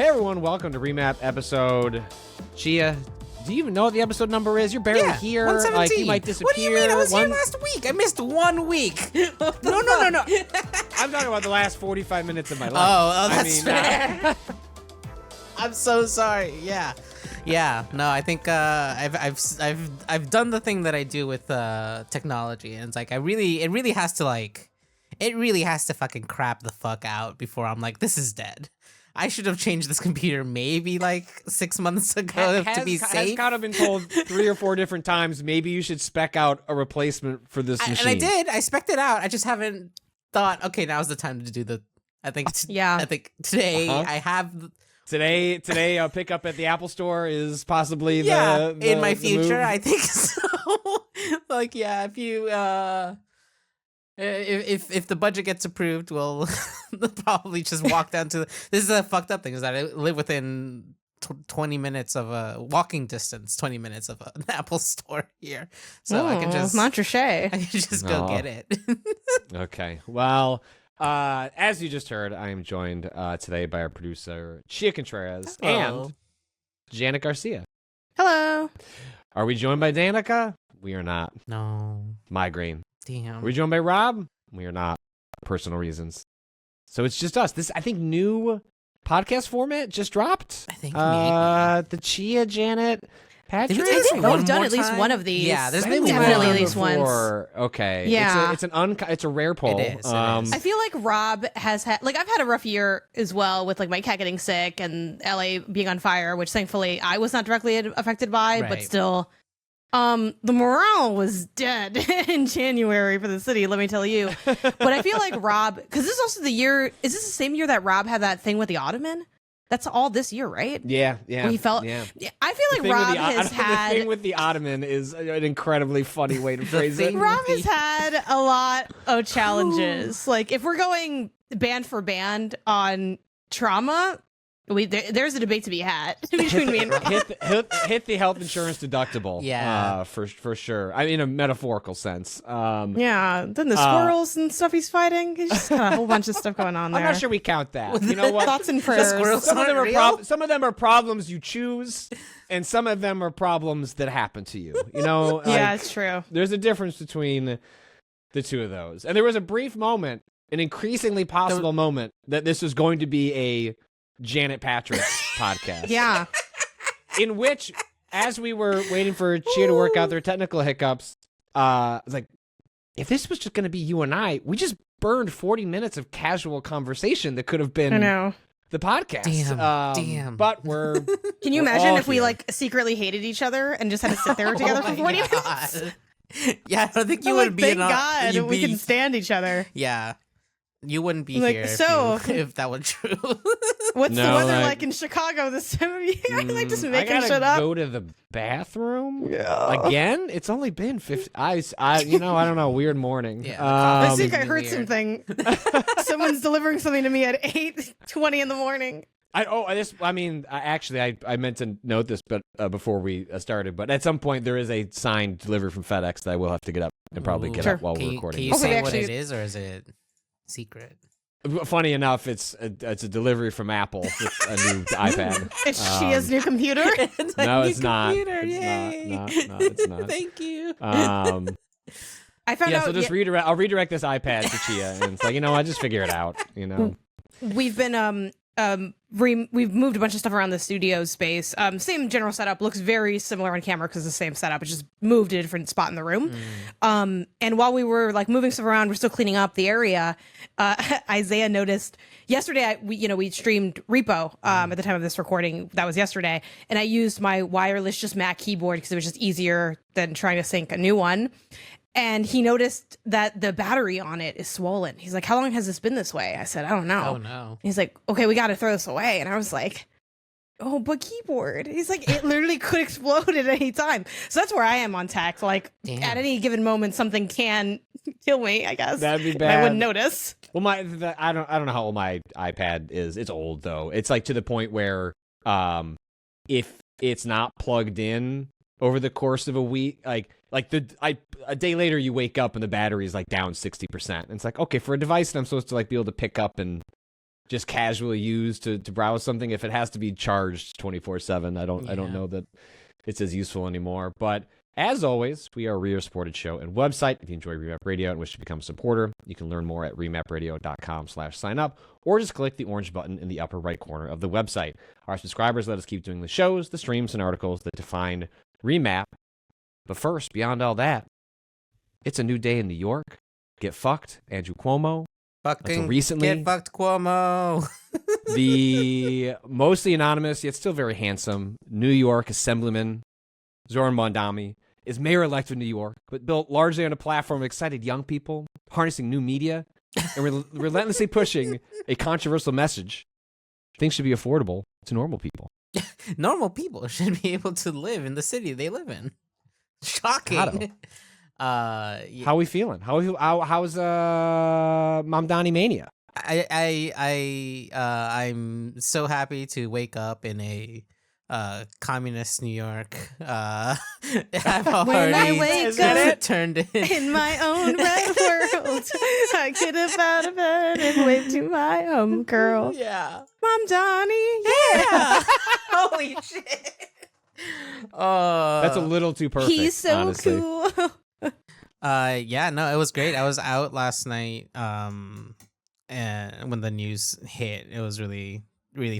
Hey everyone, welcome to Remap episode. Chia, do you even know what the episode number is? You're barely here. 117. Like, you might disappear. What do you mean? I was here last week. I missed 1 week. No. I'm talking about the last 45 minutes of my life. Oh, that's fair. I'm so sorry. Yeah. No, I think I've done the thing that I do with technology, and it's like it really has to fucking crap the fuck out before I'm like, this is dead. I should have changed this computer maybe like 6 months ago to be safe. Has kind of been told 3 or 4 different times, maybe you should spec out a replacement for this machine. And I did. I spec'd it out. I just haven't thought, okay, now's the time to do the, I think today I have... Today a pickup at the Apple Store is possibly in my future, move. I think so. Like, yeah, if you... If the budget gets approved, we'll probably just walk down to... This is a fucked up thing, is that I live within 20 minutes of a walking distance, 20 minutes of an Apple Store here. So I can just... Montrachet. I can just go get it. Okay. Well, as you just heard, I am joined today by our producer, Chia Contreras, and Janet Garcia. Hello. Are we joined by Danica? We are not. No. Migraine. Damn. Are we joined by Rob? We are not. Personal reasons. So it's just us. This, I think, new podcast format just dropped. I think the Chia, Janet, Patrick. Did we I say think one we've done more at least time? one of these. Yeah, there's maybe definitely one at least once. before. Okay. Yeah. It's a rare poll. It is. I feel like Rob has had, like, I've had a rough year as well with, like, my cat getting sick and LA being on fire, which thankfully I was not directly affected by, but Right. still, the morale was dead in January for the city, let me tell you. But I feel like Rob, because this is also the year, is this the same year that Rob had that thing with the Ottoman? That's all this year, right? Yeah. Where he felt, yeah. I feel like Rob has The had... thing with the Ottoman is an incredibly funny way to phrase it. Rob has had a lot of challenges. Like, if we're going band for band on trauma, there's a debate to be had between me and Rob. Hit the health insurance deductible. Yeah. For sure. I mean, in a metaphorical sense. Yeah, then the squirrels and stuff he's fighting. He's just got a whole bunch of stuff going on there. I'm not sure we count that. You know what? Thoughts and prayers. squirrels Some of them aren't are real? some of them are problems you choose, and some of them are problems that happen to you. You know, Yeah, like, it's true. there's a difference between the two of those. And there was a brief moment, an increasingly possible moment, that this was going to be a Janet Patrick podcast. Yeah. In which, as we were waiting for Chia to work out their technical hiccups, I was like, if this was just going to be you and I, we just burned 40 minutes of casual conversation that could have been I know. the podcast. Damn. But we're Can you we're imagine all if we, here. like, secretly hated each other and just had to sit there together for 40 minutes? Yeah, I don't think you I'm would like, be thank in God you'd we be- can stand each other. Yeah. You wouldn't be Like, here so- if that were true. What's the No, weather like- like in Chicago this time of year? Like, just I making gotta shit up. go to the bathroom again. It's only been 50. I don't know. Weird morning. Yeah, I Um, think I heard weird. something. Someone's delivering something to me at 8:20 in the morning. I meant to note this, but before we started. But at some point, there is a signed delivery from FedEx that I will have to get up and probably get Sure. up while Can we're you, recording. can you Okay, say what actually- it is, or is it secret? Funny enough, it's a delivery from Apple with a new iPad. It's Chia's new computer. It's a No, new it's not. computer, It's yay. not. No, it's not. Thank you. I found Yeah, out so just redirect. I'll redirect this iPad to Chia, and it's like, you know, I just figure it out. You know, we've been we've moved a bunch of stuff around the studio space. Same general setup, looks very similar on camera because it's the same setup. It's just moved to a different spot in the room. And while we were like moving stuff around, we're still cleaning up the area. Isaiah noticed yesterday. We streamed Repo at the time of this recording. That was yesterday, and I used my wireless just Mac keyboard because it was just easier than trying to sync a new one. And he noticed that the battery on it is swollen. He's like, "How long has this been this way?" I said, "I don't know." Oh no. He's like, "Okay, we got to throw this away." And I was like, "Oh, but keyboard." He's like, "It literally could explode at any time." So that's where I am on tech. Like, Damn. at any given moment, something can kill me, I guess. That'd be And bad. I wouldn't notice. well, I don't know how old my iPad is. It's old though. It's like to the point where, if it's not plugged in over the course of a week, a day later you wake up and the battery is like down 60%. And it's like, okay, for a device that I'm supposed to like be able to pick up and just casually use to browse something. If it has to be charged 24/7, I don't know that it's as useful anymore. But as always, we are a reader-supported show and website. If you enjoy Remap Radio and wish to become a supporter, you can learn more at remapradio.com/sign up, or just click the orange button in the upper right corner of the website. Our subscribers let us keep doing the shows, the streams, and articles that define Remap. But first, beyond all that, it's a new day in New York. Get fucked, Andrew Cuomo. Fucking recently, get fucked, Cuomo. The mostly anonymous, yet still very handsome, New York Assemblyman Zohran Mamdani is mayor-elect of New York, but built largely on a platform of excited young people, harnessing new media, and relentlessly pushing a controversial message. Things should be affordable to normal people. Normal people should be able to live in the city they live in. Shocking. How are we feeling? How's Mamdani mania? I'm so happy to wake up in a communist New York. I've already When I wake up turned in my own red world, I get up out of bed and wave to my girl. Yeah, Mamdani. yeah. Holy shit. That's a little too perfect. He's so honestly. cool. Yeah, no, it was great. I was out last night and when the news hit, it was really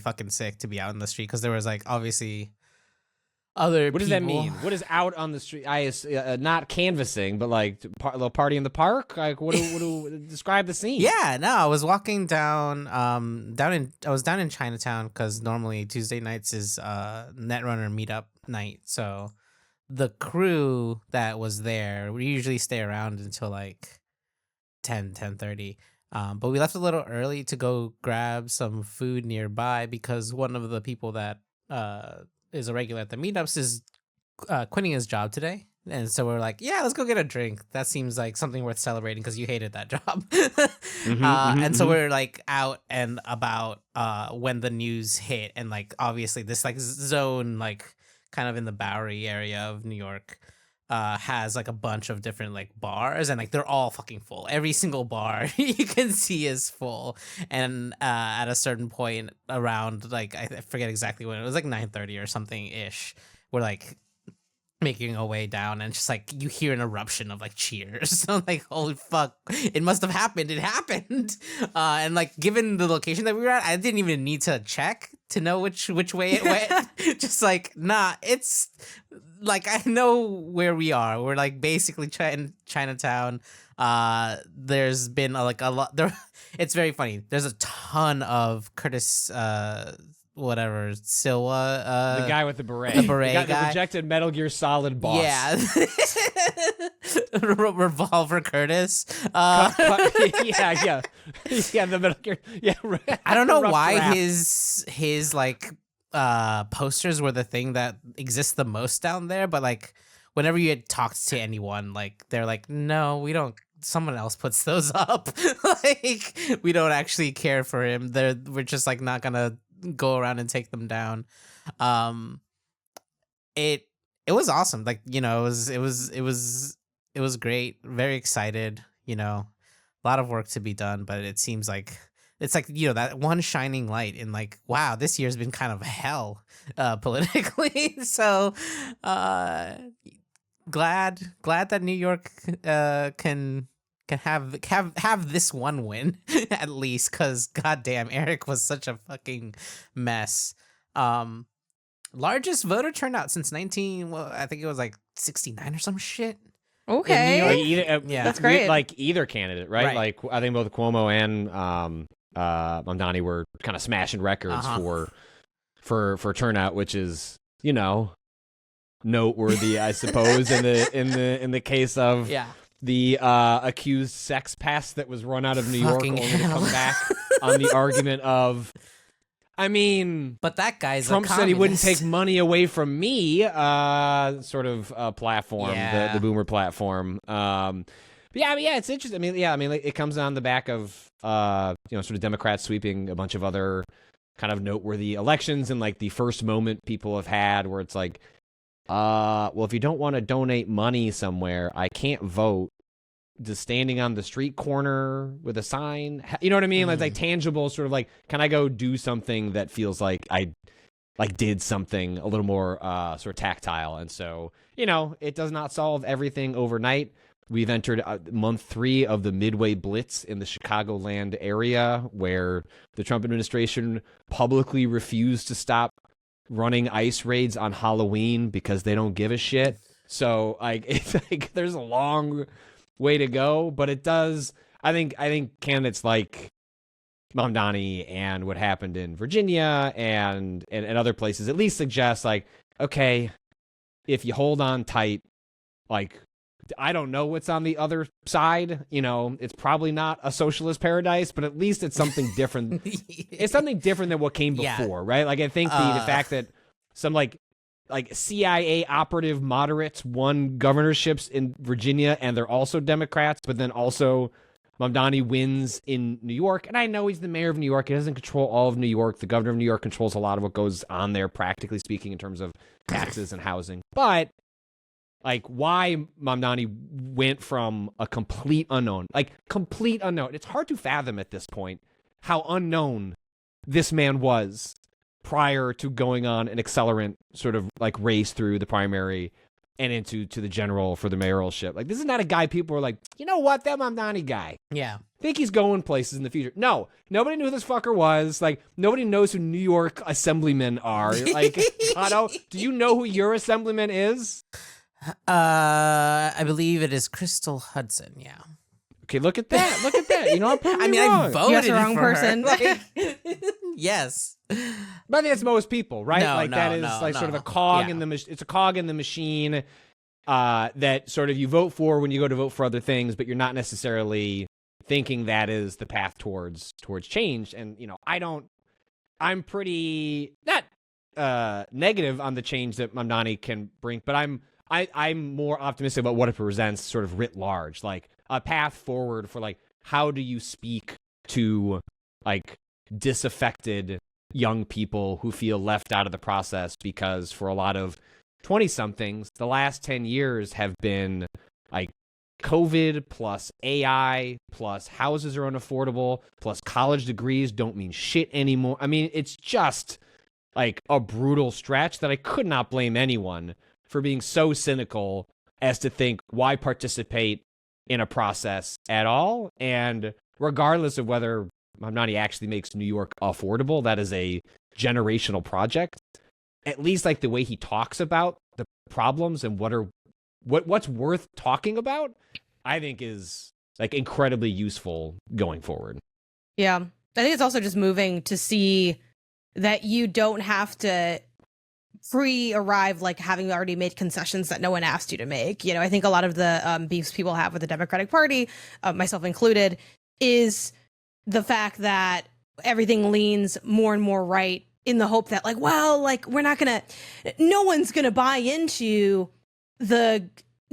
fucking sick to be out in the street because there was like obviously other What does that mean? What is out on the street? Not canvassing, but like a little party in the park. Like what do describe the scene? Yeah, no, I was walking down I was down in Chinatown because normally Tuesday nights is Netrunner meetup night. So the crew that was there, we usually stay around until like 10:30. But we left a little early to go grab some food nearby because one of the people that is a regular at the meetups is quitting his job today. And so we're like, yeah, let's go get a drink. That seems like something worth celebrating because you hated that job. And so we're like out and about when the news hit. And like, obviously this like zone, like kind of in the Bowery area of New York, has like a bunch of different like bars and like they're all fucking full. Every single bar you can see is full. And at a certain point around like I forget exactly when it was, like 9:30 or something ish, we're like making our way down and just like you hear an eruption of like cheers. So like, holy fuck, it must have happened. It happened. And like given the location that we were at, I didn't even need to check to know which way it went. Just like, nah, it's like I know where we are. We're like basically Chinatown. There's been a lot there. It's very funny. There's a ton of Curtis whatever Silva, the guy with the beret, the guy, the rejected Metal Gear Solid boss. Yeah. Revolver Curtis. Yeah, the Metal Gear. Yeah, I don't know why draft. his like posters were the thing that exists the most down there, but like whenever you had talked to anyone, like they're like, no, we don't. Someone else puts those up. Like we don't actually care for him. We're just like not gonna go around and take them down. It was awesome. Like, you know, it was great. Very excited, you know. A lot of work to be done, but it seems like it's like, you know, that one shining light in like, wow, this year's been kind of hell politically. So glad that New York can have this one win at least, because goddamn, Eric was such a fucking mess. Largest voter turnout since I think it was like 69 or some shit. Okay. Yeah, that's great. Like either candidate, right? Like I think both Cuomo and Mamdani were kind of smashing records for turnout, which is, you know, noteworthy, I suppose, in the case of the accused sex pest that was run out of New York, only to come back on the argument of, I mean, but that guy's Trump said he wouldn't take money away from me, sort of platform, the boomer platform. But yeah, it's interesting. I mean, it comes on the back of you know, sort of Democrats sweeping a bunch of other kind of noteworthy elections, and like the first moment people have had where it's like, well, if you don't want to donate money somewhere, I can't vote just standing on the street corner with a sign, you know what I mean? Like tangible, sort of like, can I go do something that feels like I like did something a little more sort of tactile? And so, you know, it does not solve everything overnight. We've entered month 3 of the Midway Blitz in the Chicagoland area, where the Trump administration publicly refused to stop running ICE raids on Halloween because they don't give a shit. So like, it's like there's a long way to go, but it does. I think candidates like Mamdani and what happened in Virginia and other places at least suggest like, okay, if you hold on tight, like, I don't know what's on the other side. You know, it's probably not a socialist paradise, but at least it's something different. It's something different than what came before, right? Like, I think the fact that some like CIA operative moderates won governorships in Virginia and they're also Democrats, but then also Mamdani wins in New York. And I know he's the mayor of New York. He doesn't control all of New York. The governor of New York controls a lot of what goes on there, practically speaking, in terms of taxes and housing. But like, why Mamdani went from a complete unknown. It's hard to fathom at this point how unknown this man was prior to going on an accelerant sort of like race through the primary and into the general for the mayoralship. Like, this is not a guy people were like, you know what, that Mamdani guy. Yeah. Think he's going places in the future. No, nobody knew who this fucker was. Like, nobody knows who New York assemblymen are. Like, Otto, do you know who your assemblyman is? I believe it is Crystal Hudson. Yeah. Okay, look at that. Look at that. You know, I mean, wrong. I voted Yes, the wrong for person. her. Like, yes. But I think that's most people, right? No, like, that is sort of a cog in the it's a cog in the machine that sort of you vote for when you go to vote for other things, but you're not necessarily thinking that is the path towards change. And, you know, I'm pretty not negative on the change that Mamdani can bring, but I'm more optimistic about what it presents sort of writ large, like a path forward for like, how do you speak to like disaffected young people who feel left out of the process? Because for a lot of 20-somethings, the last 10 years have been like COVID plus AI plus houses are unaffordable plus college degrees don't mean shit anymore. I mean, it's just like a brutal stretch that I could not blame anyone for being so cynical as to think, why participate in a process at all? And regardless of whether Mamdani actually makes New York affordable, that is a generational project. At least like the way he talks about the problems and what's worth talking about, I think is like incredibly useful going forward. Yeah. I think it's also just moving to see that you don't have to pre-arrive like having already made concessions that no one asked you to make. You know, I think a lot of the beefs people have with the Democratic Party, myself included, is the fact that everything leans more and more right in the hope that like, well, like no one's gonna buy into the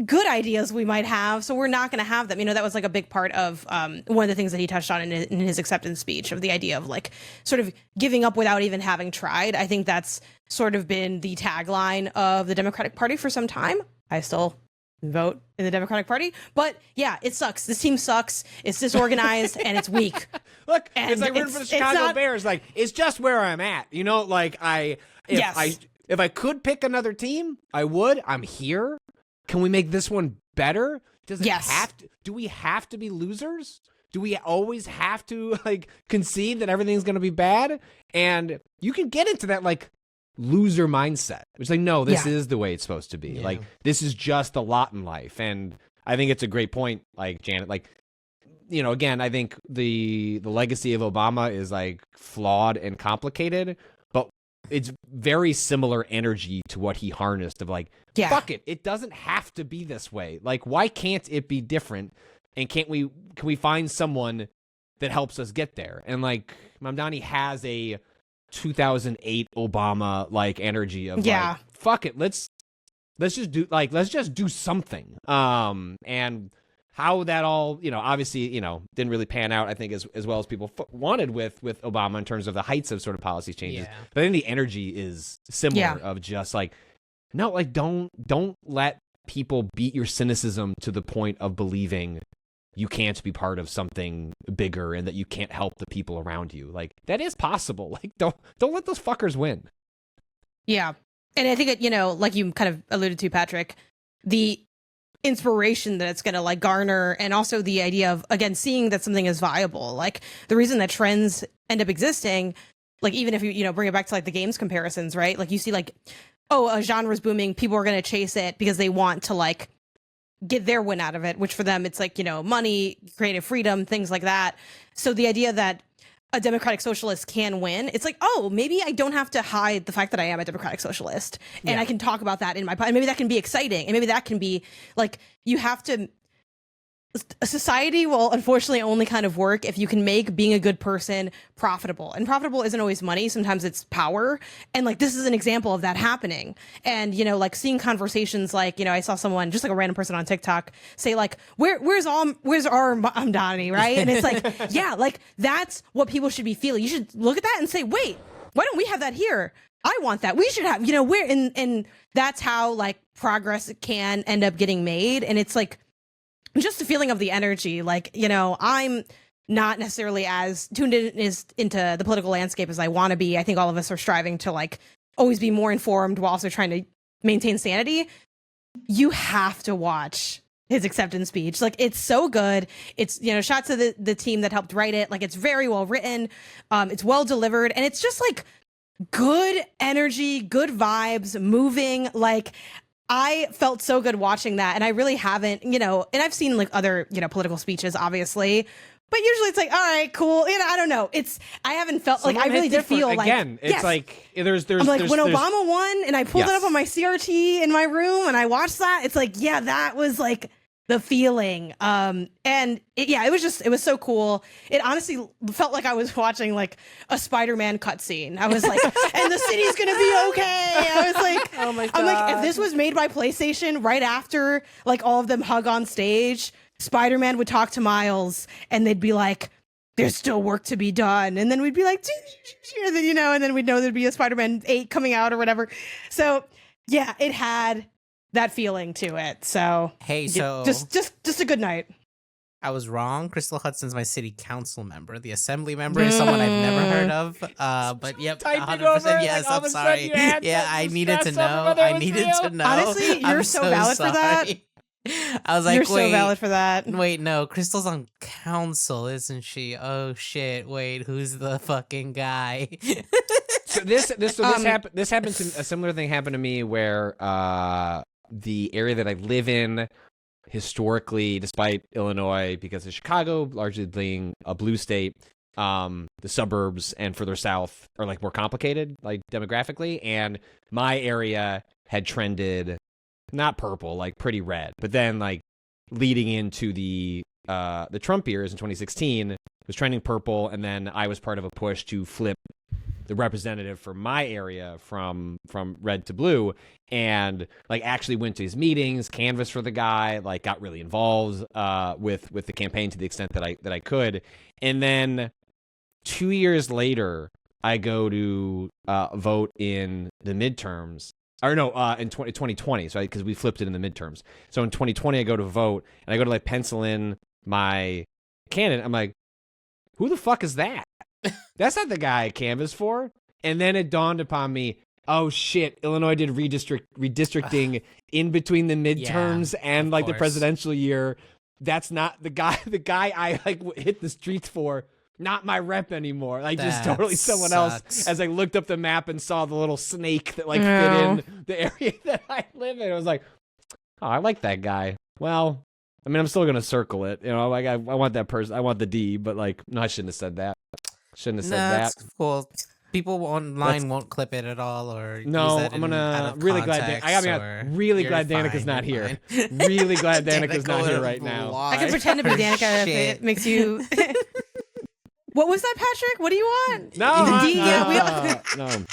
good ideas we might have, so we're not going to have them. You know, that was like a big part of one of the things that he touched on in his acceptance speech, of the idea of like sort of giving up without even having tried. I think that's sort of been the tagline of the Democratic Party for some time. I still vote in the Democratic Party, but yeah, it sucks. This team sucks. It's disorganized and it's weak. Look, and it's like rooting for the Chicago Bears. Like, it's just where I'm at. You know, like if I could pick another team, I would. I'm here. Can we make this one better? Does it have to? Do we have to be losers? Do we always have to like concede that everything's going to be bad? And you can get into that like loser mindset. It's like, no, this is the way it's supposed to be. Yeah. Like, this is just a lot in life. And I think it's a great point, like, Janet, like, you know, again, I think the legacy of Obama is like flawed and complicated, but it's very similar energy to what he harnessed of like, fuck it, it doesn't have to be this way. Like, why can't it be different? And can we find someone that helps us get there? And like, Mamdani has a 2008 Obama like energy of like, fuck it, let's just do something. And how that all, you know, obviously, you know, didn't really pan out, I think, as well as people wanted with Obama in terms of the heights of sort of policy changes. Yeah. But I think the energy is similar of just like, no, like, don't let people beat your cynicism to the point of believing you can't be part of something bigger and that you can't help the people around you. Like, that is possible. Like, don't let those fuckers win. Yeah. And I think it, like you kind of alluded to, Patrick, the inspiration that it's going to like garner, and also the idea of, again, seeing that something is viable. Like, the reason that trends end up existing, like, even if you bring it back to like the games comparisons, right? Like, you see like, oh, a genre's booming, people are going to chase it because they want to like get their win out of it, which for them it's like, money, creative freedom, things like that. So the idea that a democratic socialist can win, it's like, oh, maybe I don't have to hide the fact that I am a democratic socialist, and I can talk about that in my and maybe that can be exciting, and maybe that can be like, you have to, a society will unfortunately only kind of work if you can make being a good person profitable, and profitable isn't always money, sometimes it's power, and like, this is an example of that happening. And like seeing conversations like, I saw someone, just like a random person on TikTok, say like, where's our Mamdani, right? And it's like, yeah, like, that's what people should be feeling. You should look at that and say, wait, why don't we have that here? I want that. We should have, where, and that's how like progress can end up getting made. And it's like, just the feeling of the energy, like, I'm not necessarily as tuned into the political landscape as I want to be. I think all of us are striving to like always be more informed while also trying to maintain sanity. You have to watch his acceptance speech. Like, it's so good. It's, shots of the team that helped write it. Like, it's very well written. It's well delivered. And it's just like good energy, good vibes, moving. Like, I felt so good watching that, and I really haven't, and I've seen like other, political speeches, obviously, but usually it's like, all right, cool. I don't know. I haven't felt like, I really did feel like, again, it's like, there's I'm like, there's, when there's, Obama won and I pulled it up on my CRT in my room and I watched that, it's like, yeah, that was like the feeling. And it was so cool. It honestly felt like I was watching like a Spider-Man cutscene. I was like, and the city's gonna be okay. I was like, Oh my God. I'm like, if this was made by PlayStation right after like all of them hug on stage, Spider-Man would talk to Miles and they'd be like, there's still work to be done. And then we'd be like, and then, and then we'd know there'd be a Spider-Man 8 coming out or whatever. So yeah, it had that feeling to it. So Hey, so just a good night. I was wrong. Crystal Hudson's my city council member. The assembly member is someone I've never heard of. But yep, Typed it 100%. over, Yes, like, all of I'm a sudden sorry. you had Yeah, to I needed to stress know. over whether it I was needed real. to know. Honestly, you're I'm so valid for that. sorry. I was like, You're wait, so valid for that. wait, no, Crystal's on council, isn't she? Oh shit! Wait, who's the fucking guy? So this happened to a similar thing happened to me where the area that I live in historically, despite Illinois, because of Chicago largely being a blue state, the suburbs and further south are like more complicated, like demographically, and my area had trended not purple, like pretty red, but then like leading into the Trump years in 2016 was trending purple, and then I was part of a push to flip the representative for my area from red to blue, and like actually went to his meetings, canvassed for the guy, like got really involved with the campaign to the extent that I could. And then 2 years later, I go to vote in the midterms. Or no, in 2020, so because we flipped it in the midterms. So in 2020, I go to vote, and I go to like pencil in my candidate. I'm like, who the fuck is that? That's not the guy I canvassed for. And then it dawned upon me, oh shit, Illinois did redistricting in between the midterms and like the presidential year. That's not the guy I like hit the streets for. Not my rep anymore. Like, just totally someone else. As I looked up the map and saw the little snake that like fit in the area that I live in, I was like, oh, I like that guy. Well, I mean, I'm still gonna circle it. Like I want that person. I want the D, but like, no, I shouldn't have said that. Shouldn't have said that. That's cool. People online won't clip it at all, or no. use that I'm gonna out of really glad. context, I gotta be really glad Danica's not here. Really glad Danica's not here right now. I can pretend to be Danica if it makes you. What was that, Patrick? What do you want? No, no.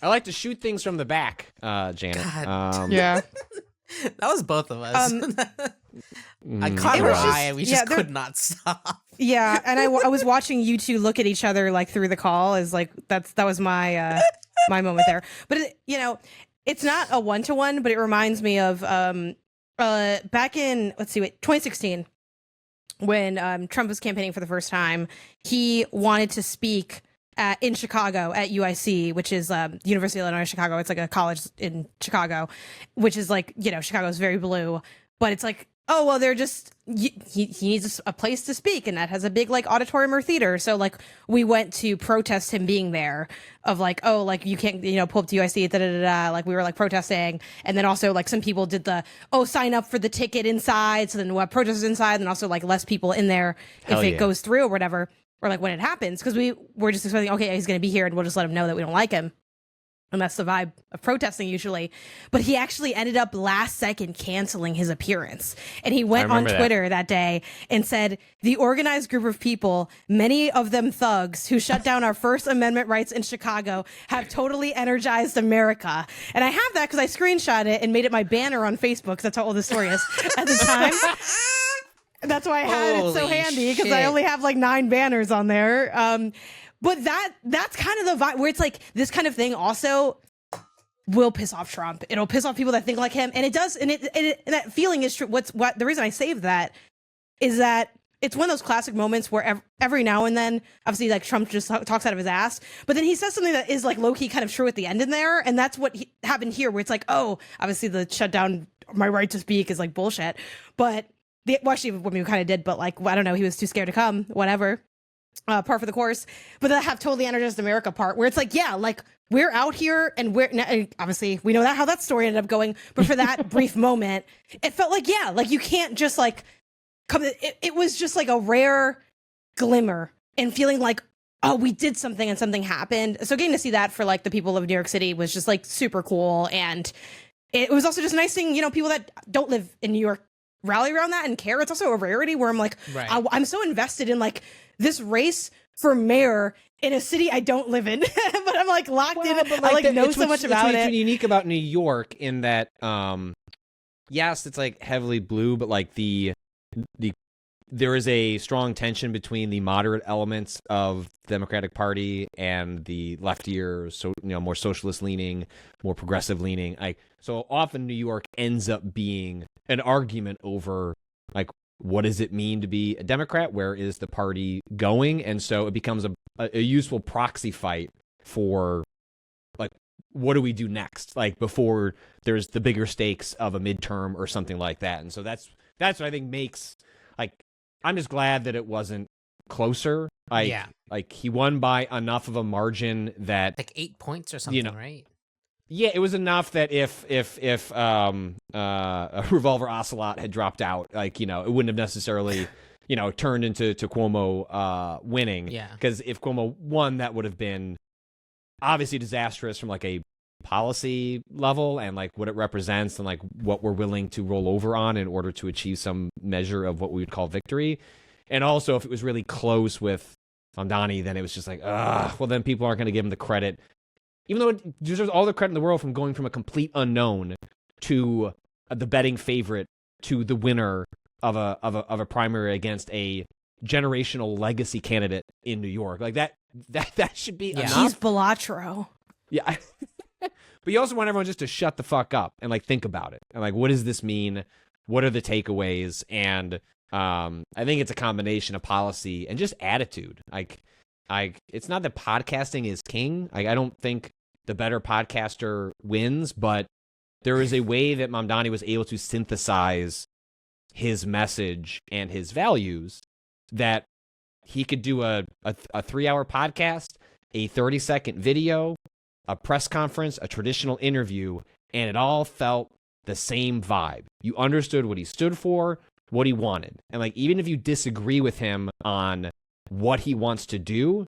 I like to shoot things from the back, Janet. Yeah. That was both of us. I caught her eye and we just could not stop. Yeah, and I was watching you two look at each other like through the call. Is like that was my my moment there. But it's not a 1-to-1, but it reminds me of back in 2016. when Trump was campaigning for the first time, he wanted to speak in Chicago at UIC, which is University of Illinois Chicago. It's like a college in Chicago, which is like, you know, Chicago's very blue, but it's like, oh, well, they're just, he needs a place to speak, and that has a big like auditorium or theater. So like we went to protest him being there, of like, oh, like you can't, you know, pull up to UIC, da da da da. Like we were like protesting, and then also like some people did the, oh, sign up for the ticket inside. So then we'll have protesters inside, and also like less people in there if it goes through or whatever, or like when it happens, because we were just expecting, okay, he's going to be here, and we'll just let him know that we don't like him. And that's the vibe of protesting usually. But he actually ended up last second canceling his appearance. And he went on Twitter that day and said, the organized group of people, many of them thugs, who shut down our First Amendment rights in Chicago, have totally energized America. And I have that because I screenshot it and made it my banner on Facebook, because that's how old the story is at the time. That's why I had it so handy, because I only have like 9 banners on there. But that's kind of the vibe, where it's like this kind of thing also will piss off Trump. It'll piss off people that think like him, and it does. And and that feeling is true. What the reason I saved that is that it's one of those classic moments where every now and then, obviously, like Trump just talks out of his ass, but then he says something that is like low key kind of true at the end in there, and that's what happened here, where it's like, oh, obviously the shutdown, my right to speak is like bullshit, but well, actually, what we kind of did, but like I don't know, he was too scared to come, whatever. Part for the course, but that have totally energized America part, where it's like, yeah, like we're out here, and obviously we know that how that story ended up going, but for that brief moment, it felt like, yeah, like you can't just like come. It was just like a rare glimmer and feeling like, oh, we did something and something happened. So getting to see that for like the people of New York City was just like super cool, and it was also just nice seeing, you know, people that don't live in New York rally around that and care. It's also a rarity where I'm like, I'm so invested in like this race for mayor in a city I don't live in, but I'm like locked in. But like, I like know so much about it. It's unique about New York in that, yes, it's like heavily blue, but like there is a strong tension between the moderate elements of the Democratic Party and the leftier, so you know, more socialist leaning, more progressive leaning. Like so often, New York ends up being an argument over like, what does it mean to be a Democrat? Where is the party going? And so it becomes a useful proxy fight for like, what do we do next? Like before there's the bigger stakes of a midterm or something like that. And so that's what I think makes, like, I'm just glad that it wasn't closer. Like he won by enough of a margin that, like 8 points or something, you know, right? Yeah, it was enough that if a Revolver Ocelot had dropped out, like, you know, it wouldn't have necessarily, you know, turned into Cuomo winning. Yeah. Because if Cuomo won, that would have been obviously disastrous from like a policy level and like what it represents and like what we're willing to roll over on in order to achieve some measure of what we would call victory. And also, if it was really close with Mamdani, then it was just like, well, then people aren't going to give him the credit. Even though it deserves all the credit in the world from going from a complete unknown to the betting favorite to the winner of a primary against a generational legacy candidate in New York, like that should be enough. He's Belatro. Yeah, but you also want everyone just to shut the fuck up and like think about it and like, what does this mean? What are the takeaways? And I think it's a combination of policy and just attitude. Like, it's not that podcasting is king. I don't think the better podcaster wins, but there is a way that Mamdani was able to synthesize his message and his values that he could do a 3-hour podcast, a 30-second video, a press conference, a traditional interview, and it all felt the same vibe. You understood what he stood for, what he wanted. And like, even if you disagree with him on what he wants to do,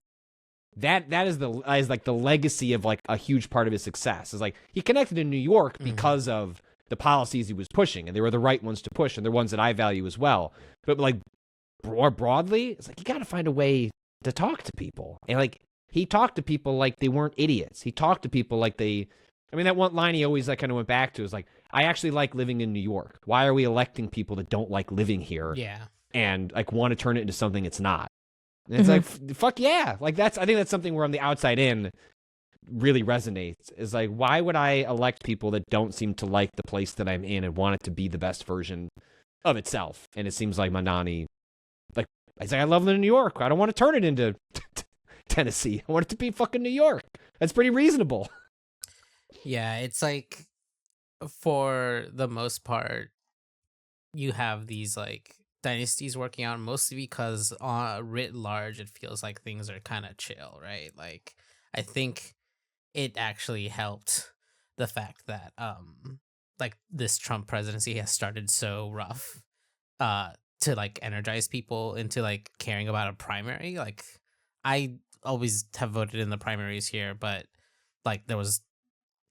that is like the legacy of like a huge part of his success. Is like he connected in New York because of the policies he was pushing, and they were the right ones to push, and they're ones that I value as well. But like more broadly, it's like you got to find a way to talk to people, and like he talked to people like they weren't idiots. He talked to people like they. I mean, that one line he always like kind of went back to is like, I actually like living in New York. Why are we electing people that don't like living here? Yeah. And like want to turn it into something it's not. And it's like, fuck yeah. Like I think that's something where on the outside in really resonates is like, why would I elect people that don't seem to like the place that I'm in and want it to be the best version of itself? And it seems like Mamdani He's like, I love New York. I don't want to turn it into Tennessee. I want it to be fucking New York. That's pretty reasonable. Yeah, it's like, for the most part, you have these like dynasties working out mostly because writ large it feels like things are kind of chill, right? Like, I think it actually helped the fact that like this Trump presidency has started so rough to like energize people into like caring about a primary. Like, I always have voted in the primaries here, but like there was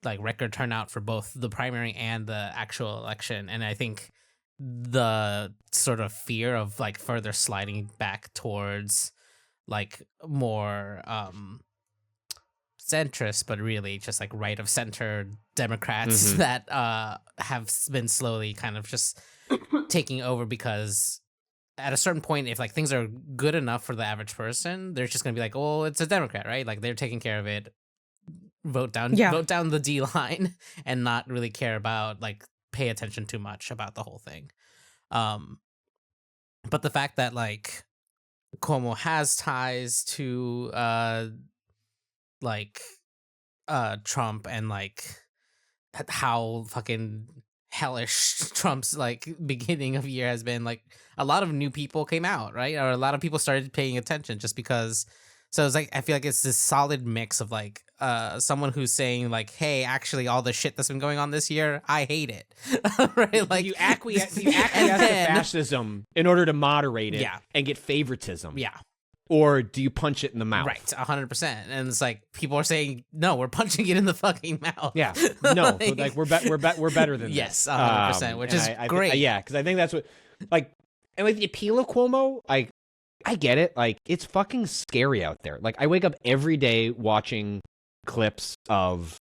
like record turnout for both the primary and the actual election, and I think the sort of fear of like further sliding back towards like more centrist, but really just like right of center Democrats that have been slowly kind of just taking over, because at a certain point, if like things are good enough for the average person, they're just gonna be like, oh, it's a Democrat, right? Like, they're taking care of it. Vote down the D line and not really care about, like, pay attention too much about the whole thing. But the fact that like Cuomo has ties to Trump, and like how fucking hellish Trump's like beginning of year has been, like a lot of new people came out, right? Or a lot of people started paying attention just because. So it's like, I feel like it's this solid mix of like someone who's saying like, hey, actually all the shit that's been going on this year, I hate it. Right? Like, you acquiesce to fascism in order to moderate it and get favoritism. Yeah. Or do you punch it in the mouth? Right, 100%. And it's like, people are saying, no, we're punching it in the fucking mouth. Yeah, no, like we're better than yes, this. 100%, which is great. Yeah, because I think that's what, like, and like the appeal of Cuomo, I get it. Like, it's fucking scary out there. Like, I wake up every day watching clips of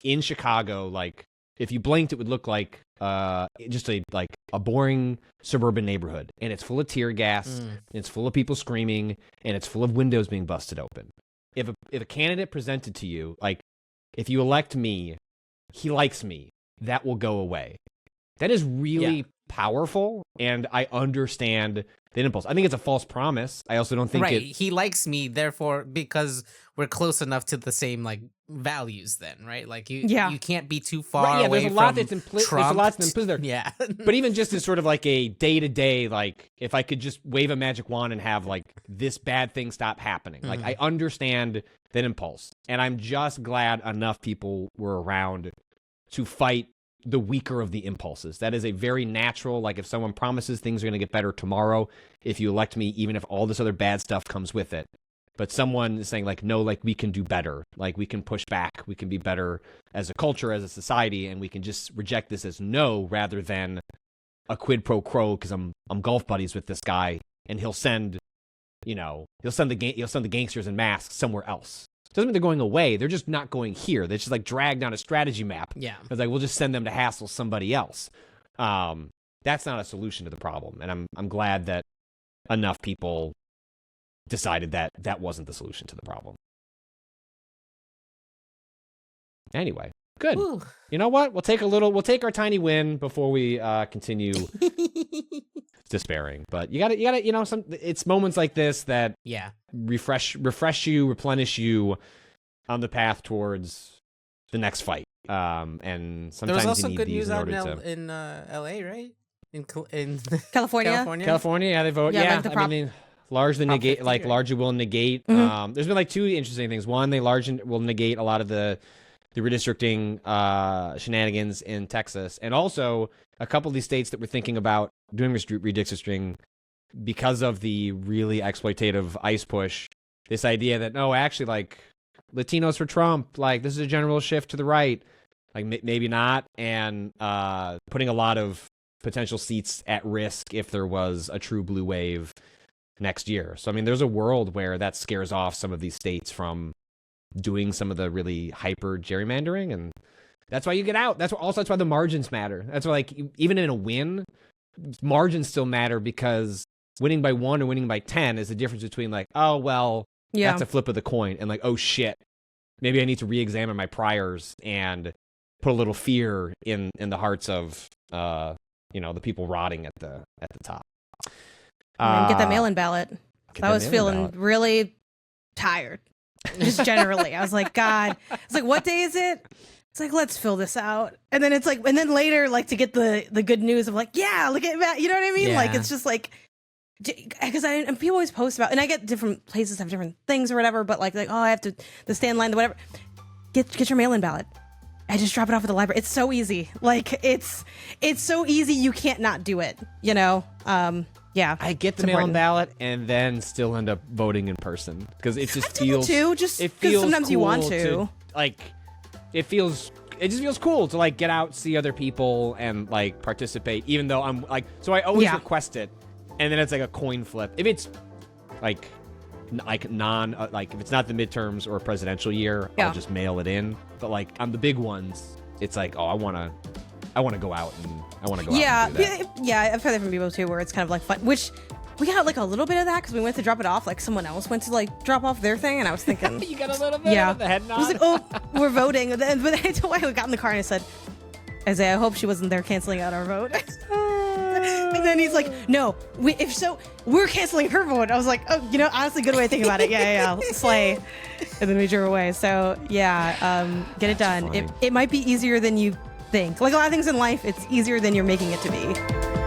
in Chicago. Like, if you blinked, it would look like just a boring suburban neighborhood, and it's full of tear gas, and it's full of people screaming, and it's full of windows being busted open. If a candidate presented to you, like, if you elect me, he likes me, that will go away. That is really powerful, and I understand the impulse. I think it's a false promise. I also don't think he likes me, therefore, because we're close enough to the same like values. Then, right? Like, you can't be too far away from Trump. There's a lot that's implicit there. Yeah, but even just as sort of like a day to day, like, if I could just wave a magic wand and have like this bad thing stop happening, like, I understand that impulse, and I'm just glad enough people were around to fight the weaker of the impulses. That is a very natural, like, if someone promises things are going to get better tomorrow, if you elect me, even if all this other bad stuff comes with it. But someone is saying, like, no, like, we can do better. Like, we can push back. We can be better as a culture, as a society, and we can just reject this as no, rather than a quid pro quo, because I'm golf buddies with this guy, and he'll send the gangsters in masks somewhere else. Doesn't mean they're going away. They're just not going here. They just like dragged on a strategy map. Yeah. It's like, we'll just send them to hassle somebody else. That's not a solution to the problem. And I'm glad that enough people decided that that wasn't the solution to the problem. Anyway, good. Whew. You know what? We'll take our tiny win before we continue despairing. But you gotta, it's moments like this that refresh you, replenish you on the path towards the next fight. And sometimes there was also you need good these news out in LA, right? In California. California, yeah, they vote. Yeah, I mean, largely negate, like, largely will negate. There's been like two interesting things. One, they largely will negate a lot of the redistricting shenanigans in Texas, and also a couple of these states that were thinking about doing redistricting because of the really exploitative ICE push. This idea that, no, actually, like, Latinos for Trump, like, this is a general shift to the right, like, maybe not, and putting a lot of potential seats at risk if there was a true blue wave next year. So, I mean, there's a world where that scares off some of these states from doing some of the really hyper gerrymandering, and that's why you get out. That's why the margins matter. That's why, like, even in a win, margins still matter, because winning by 1 or winning by 10 is the difference between, like, oh, well, that's a flip of the coin, and, like, oh shit, maybe I need to re-examine my priors and put a little fear in the hearts of the people rotting at the top. And get that mail-in ballot. Get I that was mail-in feeling ballot. really tired, just generally. I was like, God. It's like, what day is it? It's like, let's fill this out. And then it's like, and then later, like to get the good news of like, yeah, look at that. You know what I mean? Yeah. Like, it's just like, because and people always post about, and I get different places have different things or whatever, but like, oh, I have to stay in line, whatever. Get your mail-in ballot. I just drop it off at the library. It's so easy. Like, it's so easy. You can't not do it, you know? Yeah. I get the it's mail-in important. ballot and then still end up voting in person because it just I've done it feels too, just it 'cause feels sometimes you want cool to. like it just feels cool to like get out, see other people, and like participate. Even though I'm like, so I always Yeah. request it, and then it's like a coin flip. If it's like non like if it's not the midterms or presidential year, Yeah. I'll just mail it in. But like on the big ones, it's like, oh, I want to go out and Yeah, out and do that. yeah, I've heard that from people too, where it's kind of like fun. Which we got like a little bit of that because we went to drop it off. Like someone else went to like drop off their thing, and I was thinking, You got a little bit yeah, of the head nod. I was like, oh, we're voting. But then I told I got in the car and I said, Isaiah, I hope she wasn't there canceling out our vote. And then he's like, no, if so, we're canceling her vote. I was like, oh, you know, honestly, good way to think about it. Yeah. Slay. And then we drove away. So yeah, get it done. funny. It might be easier than you think. Like a lot of things in life, it's easier than you're making it to be.